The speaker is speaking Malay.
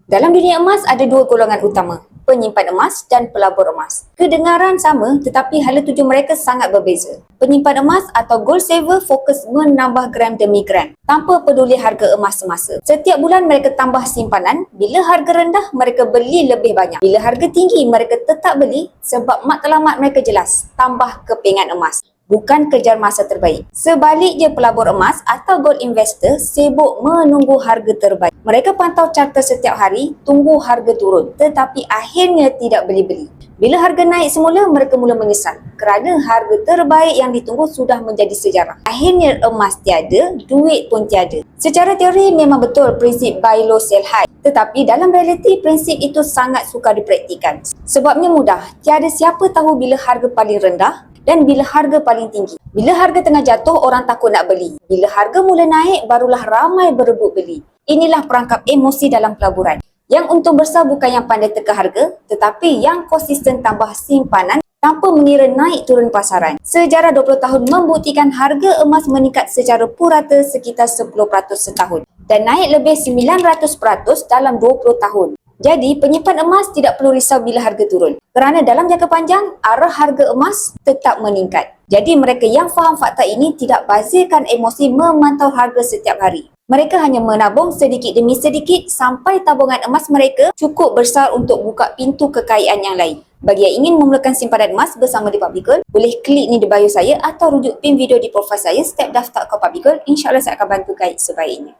Dalam dunia emas ada dua golongan utama, penyimpan emas dan pelabur emas. Kedengaran sama tetapi hala tuju mereka sangat berbeza. Penyimpan emas atau gold saver fokus menambah gram demi gram tanpa peduli harga emas semasa. Setiap bulan mereka tambah simpanan, bila harga rendah mereka beli lebih banyak. Bila harga tinggi mereka tetap beli sebab matlamat mereka jelas, tambah kepingan emas, bukan kejar masa terbaik. Sebaliknya pelabur emas atau gold investor sibuk menunggu harga terbaik. Mereka pantau carta setiap hari, tunggu harga turun tetapi akhirnya tidak beli-beli. Bila harga naik semula, mereka mula menyesal kerana harga terbaik yang ditunggu sudah menjadi sejarah. Akhirnya emas tiada, duit pun tiada. Secara teori memang betul prinsip buy low sell high. Tetapi dalam realiti prinsip itu sangat sukar dipraktikkan. Sebabnya mudah, tiada siapa tahu bila harga paling rendah dan bila harga paling tinggi. Bila harga tengah jatuh, orang takut nak beli. Bila harga mula naik, barulah ramai berebut beli. Inilah perangkap emosi dalam pelaburan. Yang untung besar bukan yang pandai teka harga, tetapi yang konsisten tambah simpanan tanpa mengira naik turun pasaran. Sejarah 20 tahun membuktikan harga emas meningkat secara purata sekitar 10% setahun dan naik lebih 900% dalam 20 tahun. Jadi, penyimpan emas tidak perlu risau bila harga turun. Kerana dalam jangka panjang, arah harga emas tetap meningkat. Jadi, mereka yang faham fakta ini tidak bazirkan emosi memantau harga setiap hari. Mereka hanya menabung sedikit demi sedikit sampai tabungan emas mereka cukup besar untuk buka pintu kekayaan yang lain. Bagi yang ingin memulakan simpanan emas bersama di Public Gold, boleh klik ni di bio saya atau rujuk pin video di profil saya, step daftar ke Public Gold. InsyaAllah saya akan bantu guide sebaiknya.